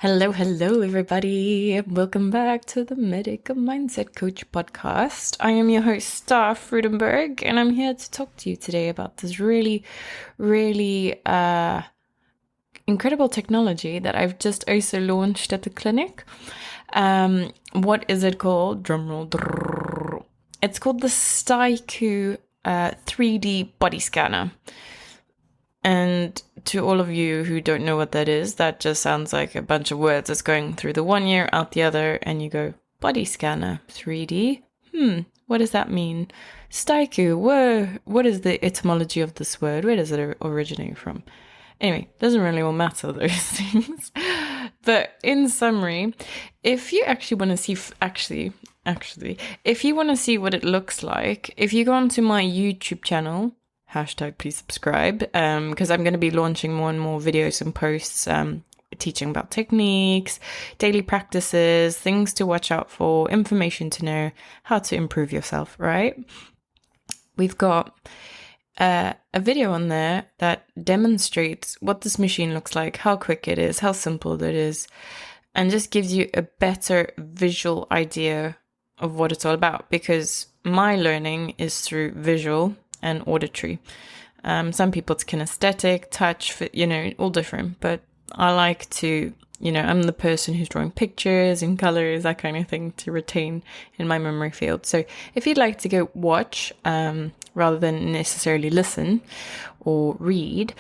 Hello, everybody. Welcome back to the Medical Mindset Coach podcast. I am your host, Star Freudenberg, and I'm here to talk to you today about this really incredible technology that I've just also launched at the clinic. What is it called? Drumroll. It's called the Styku 3D body scanner. And to all of you who don't know what that is, that just sounds like a bunch of words that's going through the one ear, out the other, and you go, body scanner, 3D? What does that mean? Styku, what is the etymology of this word? Where does it originate from? Anyway, doesn't really all matter, those things. But in summary, if you actually want to see, if you want to see what it looks like, if you go onto my YouTube channel, #please subscribe, because I'm going to be launching more and more videos and posts teaching about techniques, daily practices, things to watch out for, information to know, how to improve yourself, right? We've got a video on there that demonstrates what this machine looks like, how quick it is, how simple it is, and just gives you a better visual idea of what it's all about, because my learning is through visual and auditory. Some people it's kinesthetic, touch, all different. But I like to, I'm the person who's drawing pictures and colors, that kind of thing, to retain in my memory field. So if you'd like to go watch, rather than necessarily listen or read,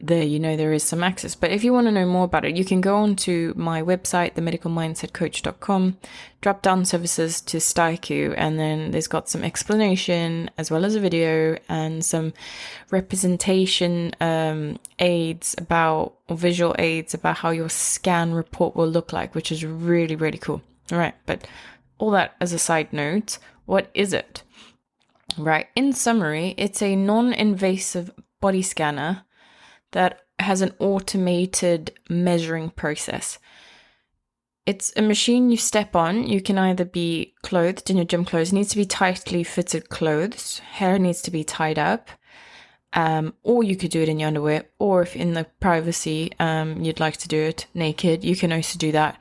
there is some access. But if you want to know more about it, you can go on to my website, themedicalmindsetcoach.com, drop down services to Styku, and then there's got some explanation as well as a video and some representation aids or visual aids about how your scan report will look like, which is really, really cool. All right, but all that as a side note, what is it? Right, in summary, it's a non-invasive body scanner that has an automated measuring process. It's a machine you step on. You can either be clothed in your gym clothes, it needs to be tightly fitted clothes, hair needs to be tied up, or you could do it in your underwear, or if in the privacy you'd like to do it naked, you can also do that.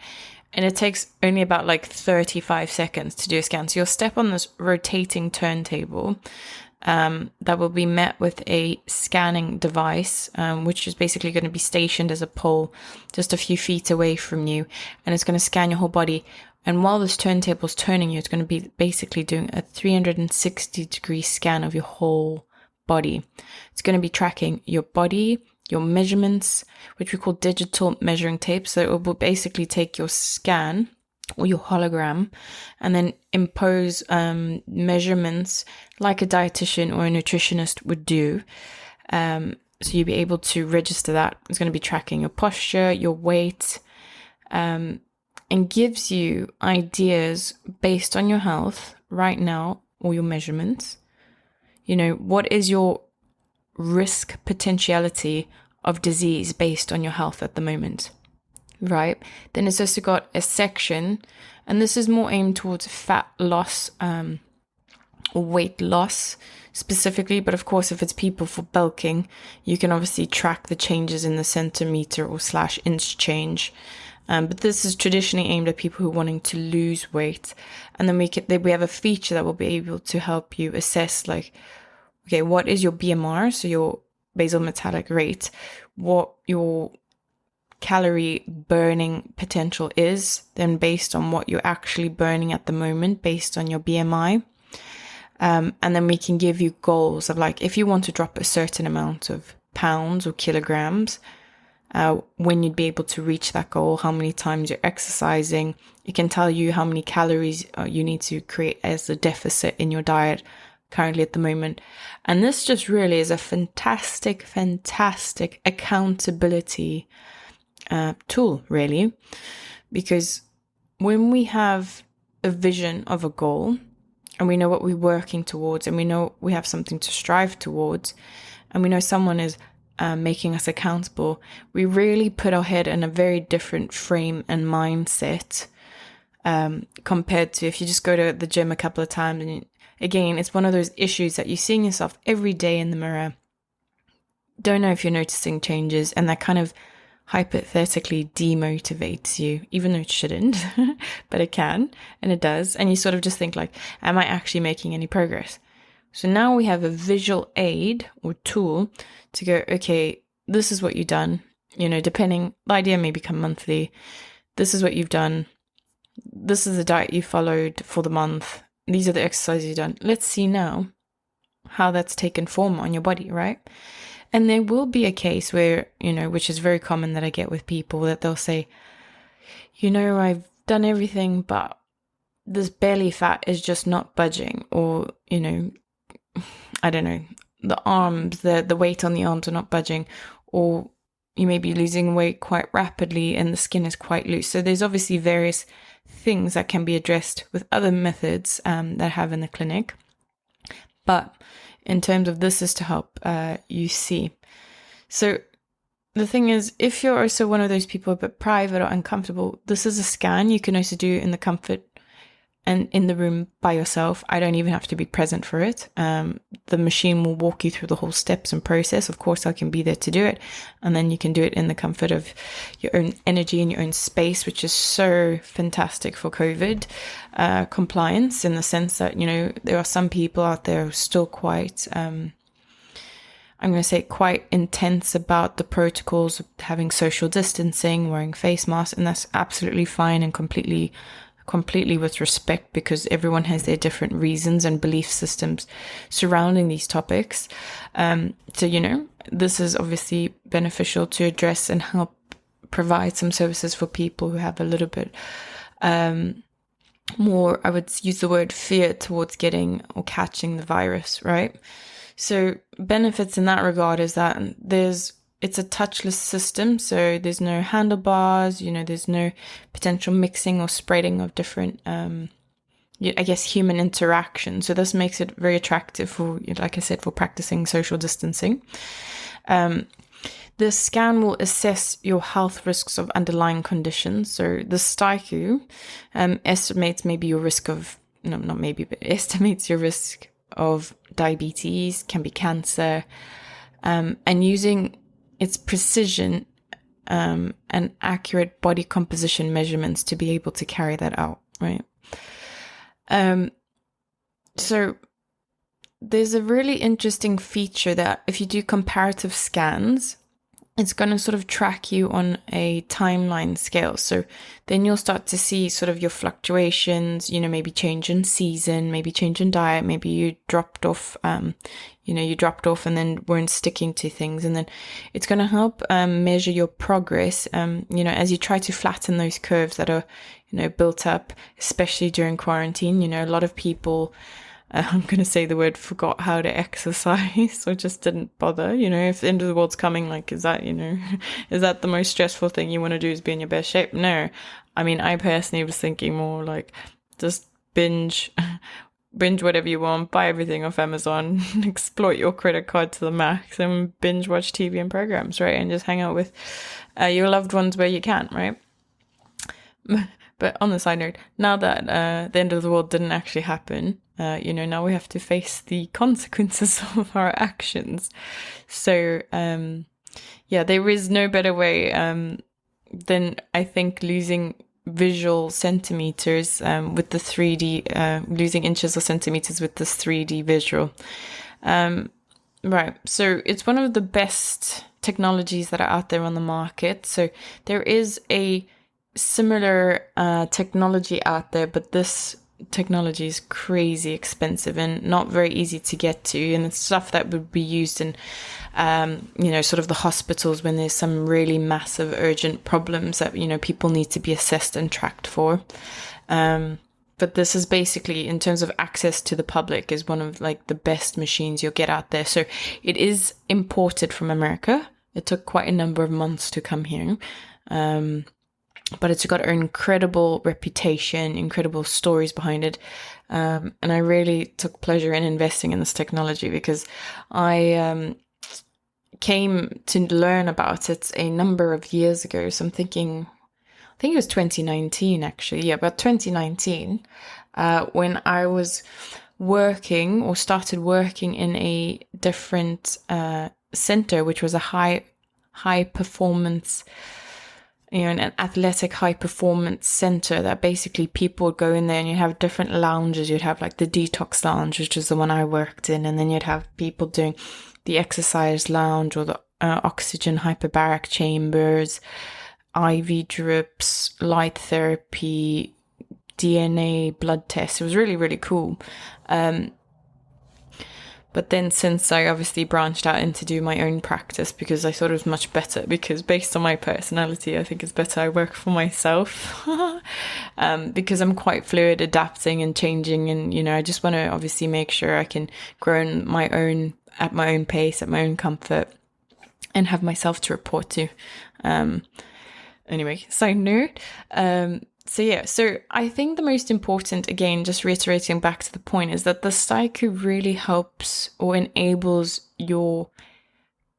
And it takes only about 35 seconds to do a scan. So you'll step on this rotating turntable that will be met with a scanning device, which is basically going to be stationed as a pole just a few feet away from you. And it's going to scan your whole body. And while this turntable is turning you, it's going to be basically doing a 360-degree scan of your whole body. It's going to be tracking your body, your measurements, which we call digital measuring tape. So it will basically take your scan or your hologram and then impose measurements like a dietitian or a nutritionist would do. So you'll be able to register that. It's going to be tracking your posture, your weight, and gives you ideas based on your health right now or your measurements. What is your risk potentiality of disease based on your health at the moment? Right. Then it's also got a section, and this is more aimed towards fat loss or weight loss specifically. But of course, if it's people for bulking, you can obviously track the changes in the centimeter or /inch change. But this is traditionally aimed at people who are wanting to lose weight. And then we have a feature that will be able to help you assess what is your BMR, so your basal metabolic rate, what your calorie burning potential is, then based on what you're actually burning at the moment, based on your BMI. And then we can give you goals of if you want to drop a certain amount of pounds or kilograms, when you'd be able to reach that goal, how many times you're exercising. It can tell you how many calories you need to create as a deficit in your diet currently at the moment. And this just really is a fantastic accountability tool, really, because when we have a vision of a goal and we know what we're working towards and we know we have something to strive towards and we know someone is making us accountable, we really put our head in a very different frame and mindset compared to if you just go to the gym a couple of times. And again, it's one of those issues that you're seeing yourself every day in the mirror, don't know if you're noticing changes, and that kind of hypothetically demotivates you, even though it shouldn't, but it can, and it does. And you sort of just think like, am I actually making any progress? So now we have a visual aid or tool to go, okay, this is what you've done. Depending, the idea may become monthly. This is what you've done. This is the diet you followed for the month. These are the exercises you've done. Let's see now how that's taken form on your body, right? And there will be a case where, which is very common that I get with people, that they'll say, I've done everything, but this belly fat is just not budging. Or, I don't know, the arms, the weight on the arms are not budging. Or you may be losing weight quite rapidly and the skin is quite loose. So there's obviously various things that can be addressed with other methods that I have in the clinic. But in terms of this is to help you see. So the thing is, if you're also one of those people a bit private or uncomfortable, this is a scan you can also do in the comfort and in the room by yourself. I don't even have to be present for it. The machine will walk you through the whole steps and process. Of course, I can be there to do it. And then you can do it in the comfort of your own energy and your own space, which is so fantastic for COVID compliance, in the sense that, there are some people out there who are still quite, I'm going to say quite intense about the protocols of having social distancing, wearing face masks, and that's absolutely fine and completely with respect, because everyone has their different reasons and belief systems surrounding these topics. So, this is obviously beneficial to address and help provide some services for people who have a little bit more, I would use the word, fear towards getting or catching the virus, right? So benefits in that regard is that it's a touchless system, so there's no handlebars, there's no potential mixing or spreading of different, human interaction. So this makes it very attractive for, like I said, for practicing social distancing. The scan will assess your health risks of underlying conditions. So the Styku estimates your risk of diabetes, can be cancer, and using its precision and accurate body composition measurements to be able to carry that out, right? So there's a really interesting feature that if you do comparative scans, it's going to sort of track you on a timeline scale. So then you'll start to see sort of your fluctuations, maybe change in season, maybe change in diet, maybe you dropped off, and then weren't sticking to things. And then it's going to help measure your progress, as you try to flatten those curves that are, built up, especially during quarantine. A lot of people, I'm going to say the word, forgot how to exercise or just didn't bother. If the end of the world's coming, like, is that the most stressful thing you want to do, is be in your best shape? No. I mean, I personally was thinking more like just binge whatever you want, buy everything off Amazon, exploit your credit card to the max, and binge watch TV and programs, right? And just hang out with your loved ones where you can, right? But on the side note, now that the end of the world didn't actually happen, now we have to face the consequences of our actions. So, there is no better way than, I think, losing visual centimeters with the 3D, losing inches or centimeters with this 3D visual. Right. So it's one of the best technologies that are out there on the market. So there is a similar technology out there, but this technology is crazy expensive and not very easy to get to, and it's stuff that would be used in sort of the hospitals when there's some really massive urgent problems that people need to be assessed and tracked for. But this is basically, in terms of access to the public, is one of like the best machines you'll get out there. So it is imported from America. It took quite a number of months to come here. But it's got an incredible reputation, incredible stories behind it. And I really took pleasure in investing in this technology because I came to learn about it a number of years ago. So I'm thinking, I think it was 2019 actually. Yeah, about 2019, when I was working or started working in a different center, which was a high high performance, an athletic high performance center that basically people would go in there and you'd have different lounges. You'd have like the detox lounge, which is the one I worked in. And then you'd have people doing the exercise lounge or the oxygen hyperbaric chambers, IV drips, light therapy, DNA blood tests. It was really, really cool. But then since I obviously branched out into do my own practice because I thought it was much better, because based on my personality, I think it's better I work for myself because I'm quite fluid, adapting and changing. And, I just want to obviously make sure I can grow at my own pace, at my own comfort, and have myself to report to. Anyway, side note. So I think the most important, again, just reiterating back to the point, is that the Styku really helps or enables your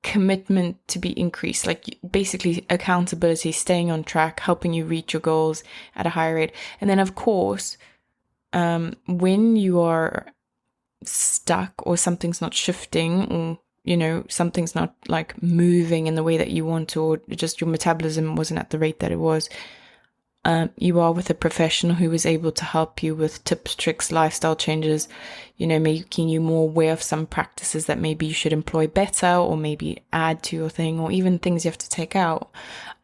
commitment to be increased, like basically accountability, staying on track, helping you reach your goals at a higher rate. And then, of course, when you are stuck or something's not shifting, or something's not like moving in the way that you want to, or just your metabolism wasn't at the rate that it was, you are with a professional who is able to help you with tips, tricks, lifestyle changes, making you more aware of some practices that maybe you should employ better, or maybe add to your thing, or even things you have to take out,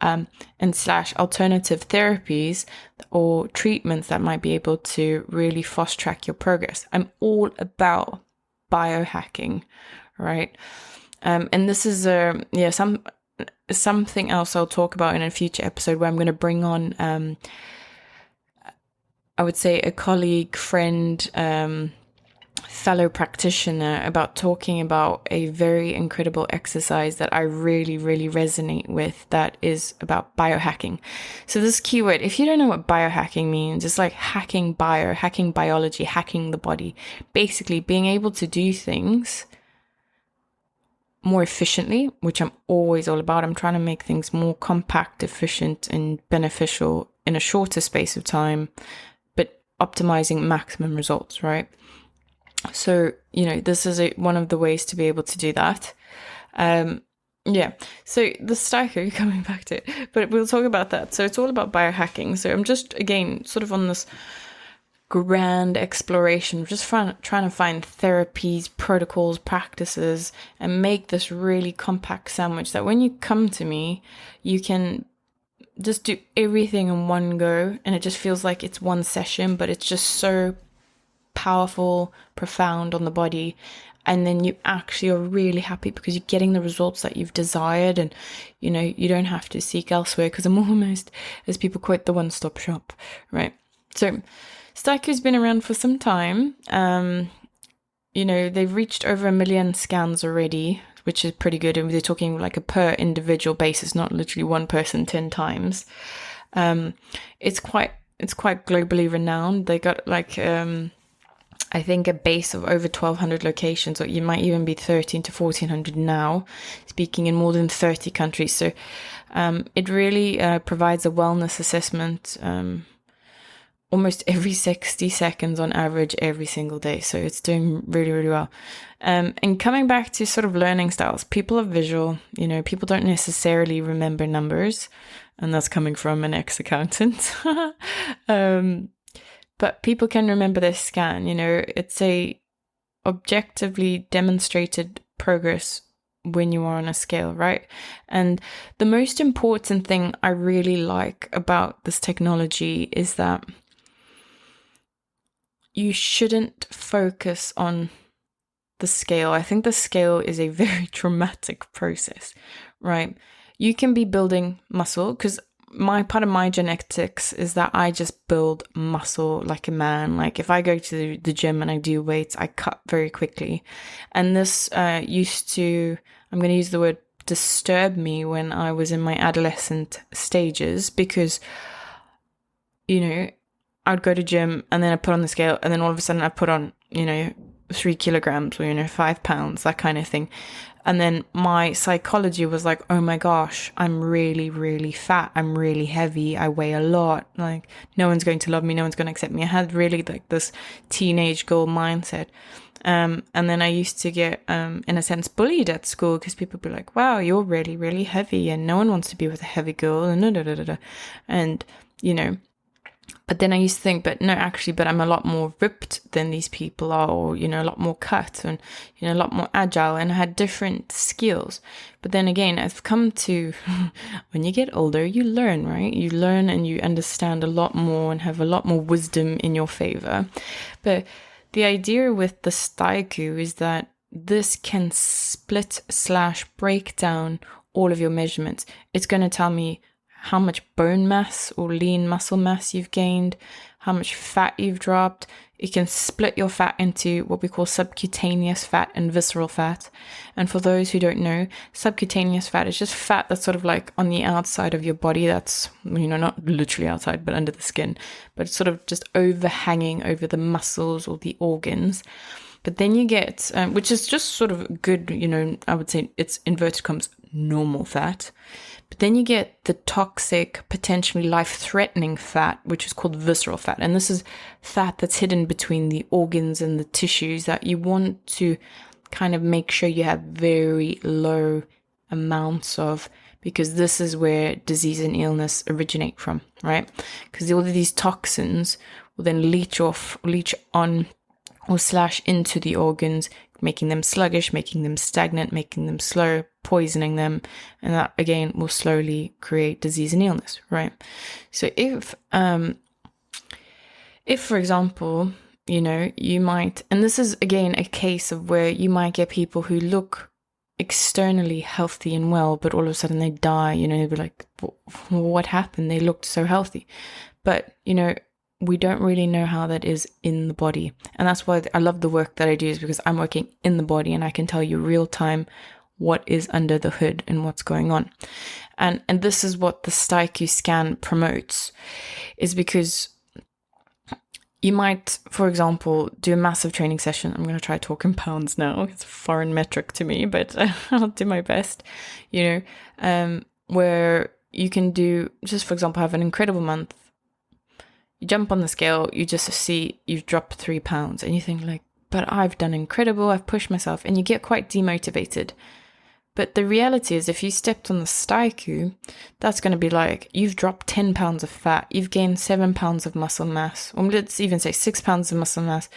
and / alternative therapies or treatments that might be able to really fast track your progress. I'm all about biohacking, right? And this is something else I'll talk about in a future episode, where I'm going to bring on, I would say, a colleague, friend, fellow practitioner, about talking about a very incredible exercise that I really, really resonate with, that is about biohacking. So this keyword, if you don't know what biohacking means, it's like hacking biology, hacking the body, basically being able to do things more efficiently, which I'm always all about. I'm trying to make things more compact, efficient, and beneficial in a shorter space of time, but optimizing maximum results, right? So, this is one of the ways to be able to do that. So the Styku, coming back to it, but we'll talk about that. So it's all about biohacking. So I'm just, again, sort of on this grand exploration, just trying to find therapies, protocols, practices, and make this really compact sandwich that when you come to me, you can just do everything in one go, and it just feels like it's one session, but it's just so powerful, profound on the body. And then you actually are really happy because you're getting the results that you've desired, and you don't have to seek elsewhere, because I'm almost, as people quote, the one-stop shop, right? So Styku's been around for some time. They've reached over 1 million scans already, which is pretty good. And they're talking like a per individual basis, not literally one person 10 times. It's quite globally renowned. They got like, I think a base of over 1,200 locations, or you might even be 13 to 1,400 now, speaking in more than 30 countries. So it really provides a wellness assessment almost every 60 seconds on average every single day. So it's doing really, really well. And coming back to sort of learning styles, people are visual, people don't necessarily remember numbers, and that's coming from an ex-accountant. But people can remember their scan, it's a objectively demonstrated progress when you are on a scale, right? And the most important thing I really like about this technology is that you shouldn't focus on the scale. I think the scale is a very traumatic process, right? You can be building muscle, because part of my genetics is that I just build muscle like a man. Like if I go to the gym and I do weights, I cut very quickly. And this used to, I'm going to use the word disturb me when I was in my adolescent stages, because, I'd go to gym and then I put on the scale, and then all of a sudden I put on, 3 kilograms or, 5 pounds, that kind of thing. And then my psychology was like, oh my gosh, I'm really, really fat. I'm really heavy. I weigh a lot. Like, no one's going to love me. No one's going to accept me. I had really like this teenage girl mindset. And then I used to get, in a sense, bullied at school because people would be like, wow, you're really, really heavy and no one wants to be with a heavy girl. And, and you know, but then I used to think, but no, actually, but I'm a lot more ripped than these people are, or, you know, a lot more cut and, you know, a lot more agile, and I had different skills. But then again, I've come to, when you get older, you learn, right? You learn and you understand a lot more and have a lot more wisdom in your favor. But the idea with the Styku is that this can split/break down all of your measurements. It's going to tell me how much bone mass or lean muscle mass you've gained, how much fat you've dropped. It can split your fat into what we call subcutaneous fat and visceral fat. And for those who don't know, subcutaneous fat is just fat that's sort of like on the outside of your body. That's, you know, not literally outside, but under the skin, but it's sort of just overhanging over the muscles or the organs. But then you get, which is just sort of good, you know, I would say it's inverted commas, normal fat. But then you get the toxic, potentially life-threatening fat, which is called visceral fat. And this is fat that's hidden between the organs and the tissues that you want to kind of make sure you have very low amounts of, because this is where disease and illness originate from, right? Because all of these toxins will then leach on or slash into the organs, making them sluggish, making them stagnant, making them slow, poisoning them. And that, again, will slowly create disease and illness, right? So if, for example, you know, you might, and this is, again, a case of where you might get people who look externally healthy and well, but all of a sudden they die, you know, they'd be like, what happened? They looked so healthy. But, you know, we don't really know how that is in the body. And that's why I love the work that I do, is because I'm working in the body and I can tell you real time what is under the hood and what's going on. And this is what the Styku scan promotes, is because you might, for example, do a massive training session. I'm going to try talk in pounds now. It's a foreign metric to me, but I'll do my best, you know, where you can do, just for example, have an incredible month. You jump on the scale, you just see you've dropped 3 pounds and you think like, but I've done incredible, I've pushed myself, and you get quite demotivated. But the reality is, if you stepped on the Styku, that's going to be like, you've dropped 10 pounds of fat, you've gained 7 pounds of muscle mass, or let's even say 6 pounds of muscle mass,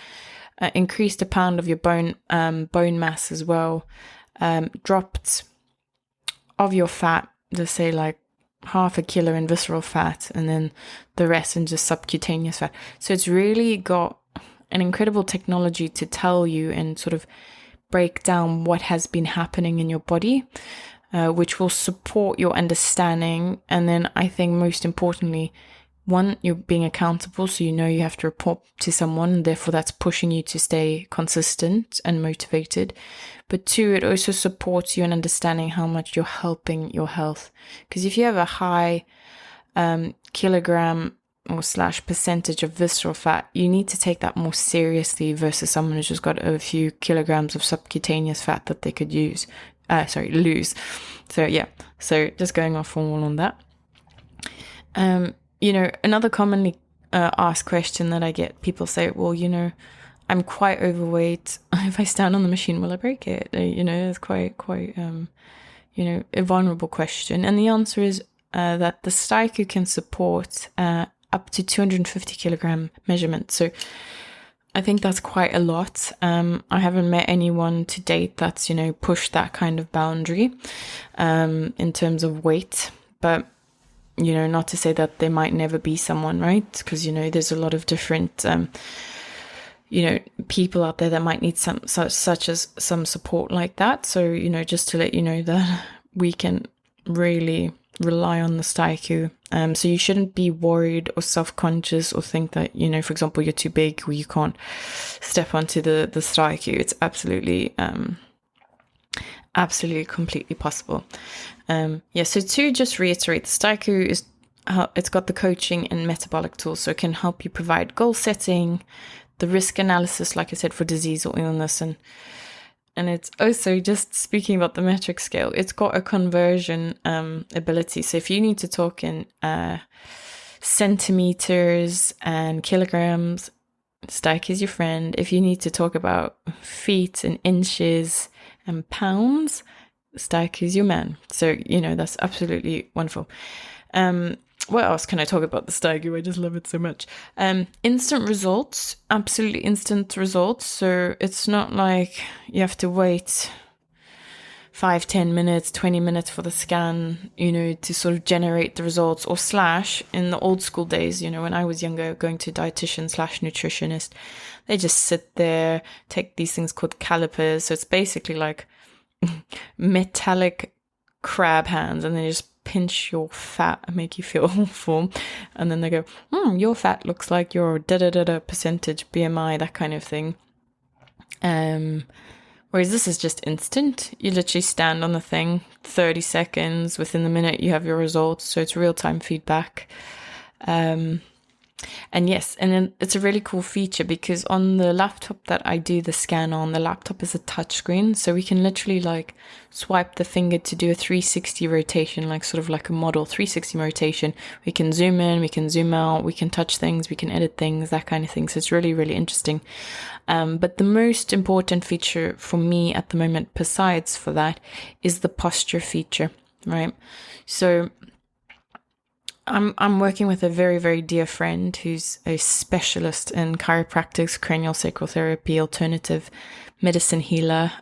increased a pound of your bone mass as well, dropped of your fat, let's say like 0.5 kilo in visceral fat, and then the rest in just subcutaneous fat. So it's really got an incredible technology to tell you and sort of break down what has been happening in your body, which will support your understanding. And then I think most importantly, one, you're being accountable, so you know you have to report to someone, and therefore that's pushing you to stay consistent and motivated. But two, it also supports you in understanding how much you're helping your health. Because if you have a high kilogram or slash percentage of visceral fat, you need to take that more seriously versus someone who's just got a few kilograms of subcutaneous fat that they could lose. So yeah, so just going off on that. You know, another commonly asked question that I get, people say, well, you know, I'm quite overweight. If I stand on the machine, will I break it? You know, it's quite, you know, a vulnerable question. And the answer is that the Styku can support up to 250 kilogram measurement. So I think that's quite a lot. I haven't met anyone to date that's, you know, pushed that kind of boundary in terms of weight. But, you know, not to say that there might never be someone, right? Because, you know, there's a lot of different you know, people out there that might need such as some support like that. So, you know, just to let you know that we can really rely on the Styku. So you shouldn't be worried or self-conscious or think that, you know, for example, you're too big or you can't step onto the Styku. It's absolutely completely possible. So to just reiterate, the Styku is it's got the coaching and metabolic tools, so it can help you provide goal setting, the risk analysis, like I said, for disease or illness, and it's also, just speaking about the metric scale, it's got a conversion ability. So if you need to talk in centimeters and kilograms, Styku is your friend. If you need to talk about feet and inches and pounds, Styku is your man. So, that's absolutely wonderful. What else can I talk about the Styku? I just love it so much. Instant results, absolutely instant results. So it's not like you have to wait 5, 10 minutes, 20 minutes for the scan, to sort of generate the results, or / in the old school days, when I was younger, going to dietitian / nutritionist, they just sit there, take these things called calipers. So it's basically like metallic crab hands, and they just pinch your fat and make you feel awful. And then they go, your fat looks like your da-da-da-da percentage BMI, that kind of thing. Whereas this is just instant. You literally stand on the thing, 30 seconds, within the minute you have your results. So it's real-time feedback. And yes, and then it's a really cool feature because on the laptop that I do the scan on, the laptop is a touchscreen. So we can literally like swipe the finger to do a 360 rotation, like sort of like a model 360 rotation. We can zoom in, we can zoom out, we can touch things, we can edit things, that kind of thing. So it's really, really interesting. But the most important feature for me at the moment, besides for that, is the posture feature, right? So I'm working with a very, very dear friend who's a specialist in chiropractic, cranial sacral therapy, alternative medicine healer.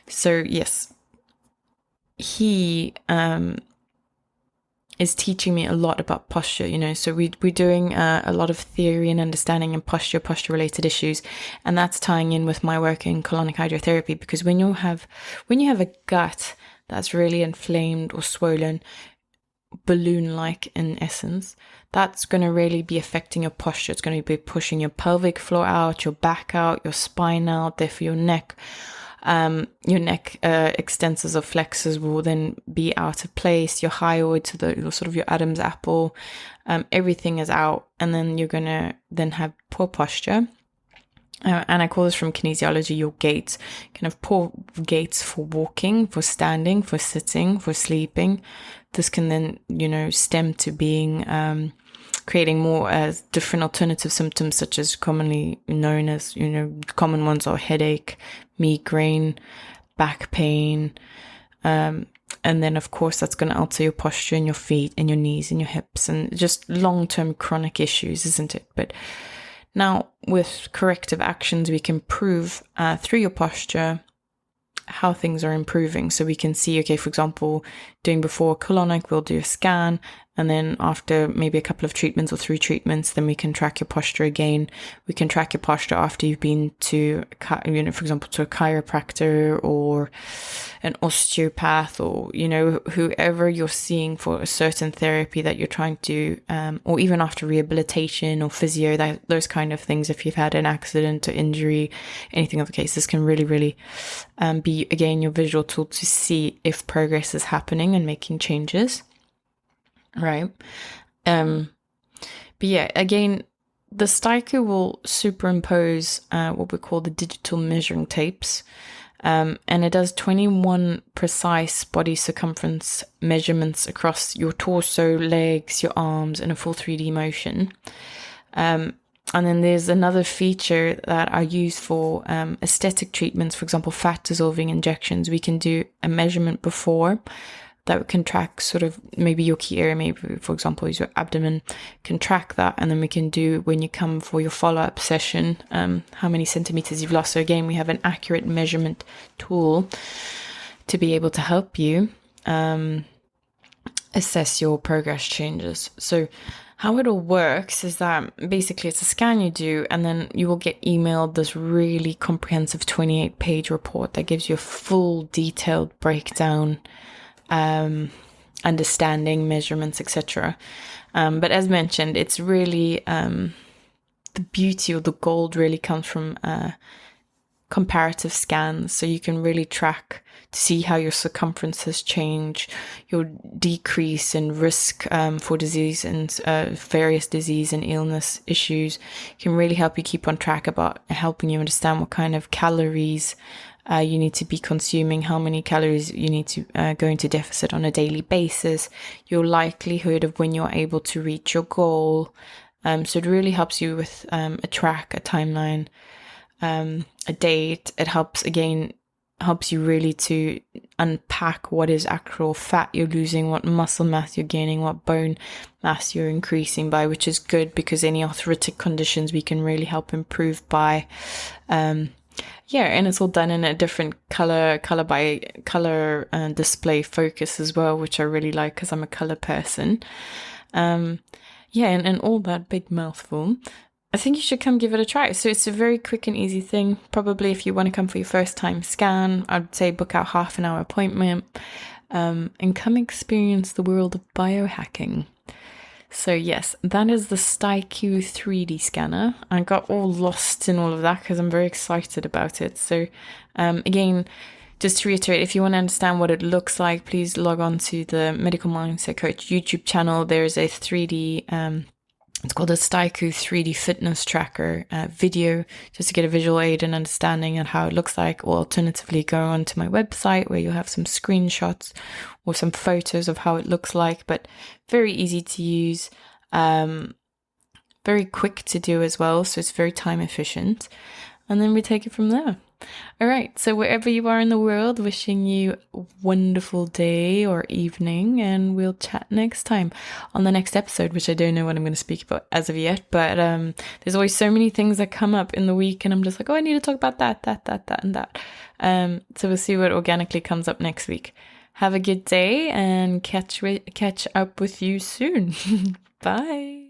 So yes, he is teaching me a lot about posture, so we're doing a lot of theory and understanding and posture related issues. And that's tying in with my work in colonic hydrotherapy, because when you have a gut that's really inflamed or swollen, balloon-like in essence, that's going to really be affecting your posture. It's going to be pushing your pelvic floor out, your back out, your spine out, therefore your neck extensors or flexors will then be out of place. Your hyoid, to the sort of your Adam's apple, everything is out, and then you're going to then have poor posture. And I call this from kinesiology, your gaits, kind of poor gaits for walking, for standing, for sitting, for sleeping. This can then, stem to being, creating more different alternative symptoms, such as commonly known as, common ones are headache, migraine, back pain. And then, of course, that's going to alter your posture in your feet and your knees and your hips, and just long-term chronic issues, isn't it? But now, with corrective actions, we can prove through your posture how things are improving. So we can see, okay, for example, doing before colonic, we'll do a scan, and then after maybe a couple of treatments or 3 treatments, then we can track your posture again. We can track your posture after you've been to, for example, to a chiropractor or an osteopath, or, whoever you're seeing for a certain therapy that you're trying to, or even after rehabilitation or physio, those kind of things. If you've had an accident or injury, anything of the case, this can really, really be, again, your visual tool to see if progress is happening and making changes. Right. But yeah, again, the Styku will superimpose what we call the digital measuring tapes. And it does 21 precise body circumference measurements across your torso, legs, your arms in a full 3D motion. And then there's another feature that I use for aesthetic treatments, for example, fat dissolving injections. We can do a measurement before that can track sort of maybe your key area, maybe for example is your abdomen, can track that, and then we can do when you come for your follow-up session, how many centimeters you've lost. So again, we have an accurate measurement tool to be able to help you assess your progress changes. So how it all works is that basically it's a scan you do, and then you will get emailed this really comprehensive 28-page report that gives you a full detailed breakdown, understanding, measurements, etc. But as mentioned, it's really the beauty or the gold really comes from comparative scans. So you can really track to see how your circumference has changed, your decrease in risk for disease and various disease and illness issues. Can really help you keep on track about helping you understand what kind of calories you need to be consuming, how many calories you need to go into deficit on a daily basis, your likelihood of when you're able to reach your goal, So it really helps you with a track, a timeline, a date. It helps you really to unpack what is actual fat you're losing, what muscle mass you're gaining, what bone mass you're increasing by, which is good because any arthritic conditions we can really help improve by. And it's all done in a different color by color display focus as well, which I really like because I'm a color person. And all that big mouthful. I think you should come give it a try. So it's a very quick and easy thing. Probably if you want to come for your first time scan, I'd say book out half an hour appointment and come experience the world of biohacking. So yes, that is the Styku 3D scanner. I got all lost in all of that because I'm very excited about it. So again, just to reiterate, if you want to understand what it looks like, please log on to the Medical Mindset Coach YouTube channel. There's a 3D it's called a Styku 3D fitness tracker video, just to get a visual aid and understanding of how it looks like. Or alternatively, go onto my website where you'll have some screenshots or some photos of how it looks like. But very easy to use, very quick to do as well. So it's very time efficient. And then we take it from there. All right. So wherever you are in the world, wishing you a wonderful day or evening, and we'll chat next time on the next episode, which I don't know what I'm going to speak about as of yet, but there's always so many things that come up in the week and I'm just like, oh, I need to talk about that, and that. So we'll see what organically comes up next week. Have a good day and catch up with you soon. Bye.